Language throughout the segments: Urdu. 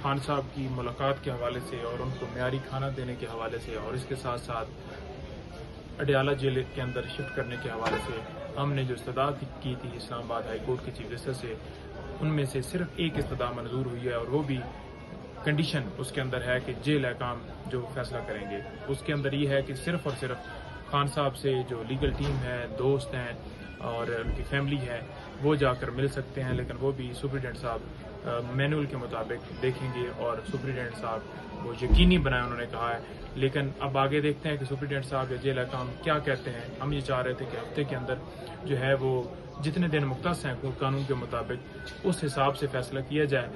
خان صاحب کی ملاقات کے حوالے سے اور ان کو معیاری کھانا دینے کے حوالے سے اور اس کے ساتھ ساتھ اڈیالہ جیل کے اندر شفٹ کرنے کے حوالے سے ہم نے جو استدعا کی تھی اسلام آباد ہائی کورٹ کے چیف جسٹس سے، ان میں سے صرف ایک استدعا منظور ہوئی ہے، اور وہ بھی کنڈیشن اس کے اندر ہے کہ جیل حکام جو فیصلہ کریں گے اس کے اندر یہ ہے کہ صرف اور صرف خان صاحب سے جو لیگل ٹیم ہے، دوست ہیں اور ان کی فیملی ہے، وہ جا کر مل سکتے ہیں، لیکن وہ بھی سپرنٹینڈنٹ صاحب مینول کے مطابق دیکھیں گے اور سپرنٹینڈنٹ صاحب وہ یقینی بنائے انہوں نے کہا ہے۔ لیکن اب آگے دیکھتے ہیں کہ سپرنٹینڈنٹ صاحب یا جیل حکام کیا کہتے ہیں۔ ہم یہ چاہ رہے تھے کہ ہفتے کے اندر جو ہے وہ جتنے دن مختص ہیں قانون کے مطابق اس حساب سے فیصلہ کیا جائے،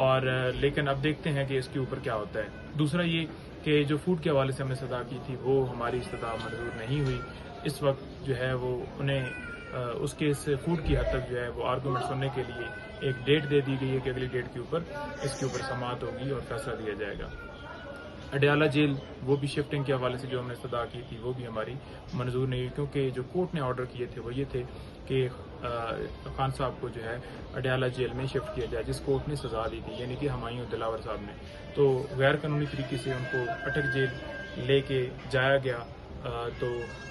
اور لیکن اب دیکھتے ہیں کہ اس کے اوپر کیا ہوتا ہے۔ دوسرا یہ کہ جو فوڈ کے حوالے سے ہم نے استدعا کی تھی وہ ہماری استدعا منظور نہیں ہوئی۔ اس وقت جو ہے وہ انہیں اس کے اس فوڈ کی حد تک جو ہے وہ آرگومنٹ سننے کے لیے ایک ڈیٹ دے دی گئی ہے کہ اگلی ڈیٹ کے اوپر اس کے اوپر سماعت ہوگی اور فیصلہ دیا جائے گا۔ اڈیالہ جیل وہ بھی شفٹنگ کے حوالے سے جو ہم نے استدعا کی تھی وہ بھی ہماری منظور نہیں ہوئی، کیونکہ جو کورٹ نے آرڈر کیے تھے وہ یہ تھے کہ خان صاحب کو جو ہے اڈیالہ جیل میں شفٹ کیا جائے، جس کورٹ نے سزا دی تھی، یعنی کہ ہمایوں دلاور صاحب نے۔ تو غیر قانونی طریقے سے ان کو اٹک جیل لے کے جایا گیا، تو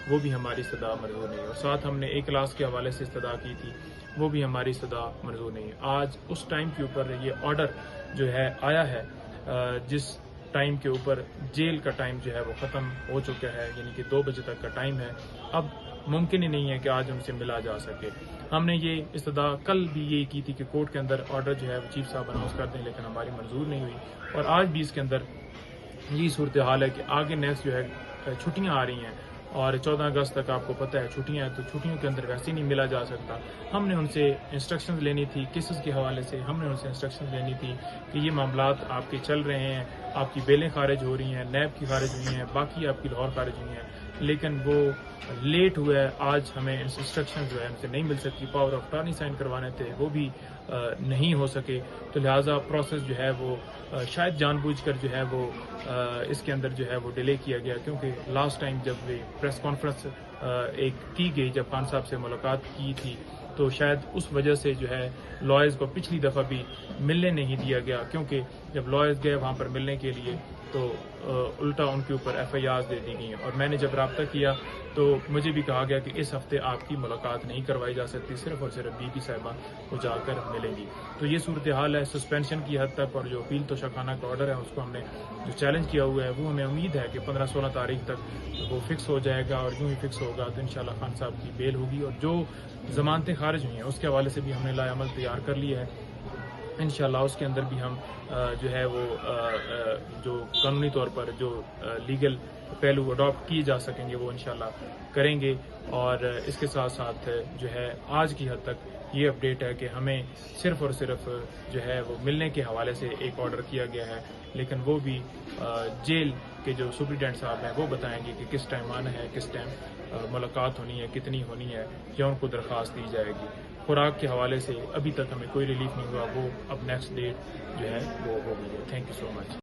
وہ بھی ہماری استدعا منظور نہیں ہے۔ اور ساتھ ہم نے ایک کلاس کے حوالے سے استدعا کی تھی، وہ بھی ہماری استدعا منظور نہیں ہے۔ آج اس ٹائم کے اوپر یہ آرڈر جو ہے آیا ہے، جس ٹائم کے اوپر جیل کا ٹائم جو ہے وہ ختم ہو چکا ہے، یعنی کہ 2 بجے تک کا ٹائم ہے۔ اب ممکن ہی نہیں ہے کہ آج ان سے ملا جا سکے۔ ہم نے یہ استدعا کل بھی یہ کی تھی کہ کورٹ کے اندر آرڈر جو ہے وہ چیف صاحب اناؤنس کر دیں، لیکن ہماری منظور نہیں ہوئی، اور آج بھی اس کے اندر یہی صورتحال ہے کہ آگے نیکسٹ جو ہے چھٹیاں آ رہی ہیں، اور 14 اگست تک آپ کو پتہ ہے چھٹیاں ہیں، تو چھٹیوں کے اندر ویسے ہی نہیں ملا جا سکتا۔ ہم نے ان سے انسٹرکشنز لینی تھی کیسز کے حوالے سے، ہم نے ان سے انسٹرکشنز لینی تھی کہ یہ معاملات آپ کے چل رہے ہیں، آپ کی بیلیں خارج ہو رہی ہیں، نیب کی خارج ہوئی ہیں، باقی آپ کی لاہور خارج ہوئی ہیں، لیکن وہ لیٹ ہوا ہے۔ آج ہمیں انسٹرکشن جو ہے ہم سے نہیں مل سکی، پاور آف اٹارنی سائن کروانے تھے وہ بھی نہیں ہو سکے، تو لہٰذا پروسیس جو ہے وہ شاید جان بوجھ کر جو ہے وہ اس کے اندر جو ہے وہ ڈیلے کیا گیا، کیونکہ لاسٹ ٹائم جب پریس کانفرنس ایک کی گئی جب خان صاحب سے ملاقات کی تھی، تو شاید اس وجہ سے جو ہے لائرز کو پچھلی دفعہ بھی ملنے نہیں دیا گیا، کیونکہ جب لائرز گئے وہاں پر ملنے کے لیے تو الٹا ان کے اوپر FIRs دے دی گئی، اور میں نے جب رابطہ کیا تو مجھے بھی کہا گیا کہ اس ہفتے آپ کی ملاقات نہیں کروائی جا سکتی، صرف اور صرف BP صاحبہ کو جا کر ملیں گی۔ تو یہ صورتحال ہے سسپینشن کی حد تک، اور جو اپیل توشیخانہ کا آرڈر ہے اس کو ہم نے جو چیلنج کیا ہوا ہے وہ ہمیں امید ہے کہ 15-16 تاریخ تک وہ فکس ہو جائے گا، اور یوں ہی فکس ہوگا تو انشاءاللہ خان صاحب کی بیل ہوگی، اور جو ضمانتیں خارج ہوئی ہیں اس کے حوالے سے بھی ہم نے لائحہ عمل تیار کر لیا ہے۔ انشاءاللہ اس کے اندر بھی ہم جو ہے وہ جو قانونی طور پر جو لیگل پہلو اڈاپٹ کیے جا سکیں گے وہ انشاءاللہ کریں گے، اور اس کے ساتھ ساتھ جو ہے آج کی حد تک یہ اپڈیٹ ہے کہ ہمیں صرف اور صرف جو ہے وہ ملنے کے حوالے سے ایک آرڈر کیا گیا ہے، لیکن وہ بھی جیل کے جو سپرنٹینڈنٹ صاحب ہیں وہ بتائیں گے کہ کس ٹائم آنا ہے، کس ٹائم ملاقات ہونی ہے، کتنی ہونی ہے، یا ان کو درخواست دی جائے گی۔ خوراک کے حوالے سے ابھی تک ہمیں کوئی ریلیف نہیں ہوا، وہ اب نیکسٹ ڈیٹ جو ہے وہ ہوگی۔ Thank you so much.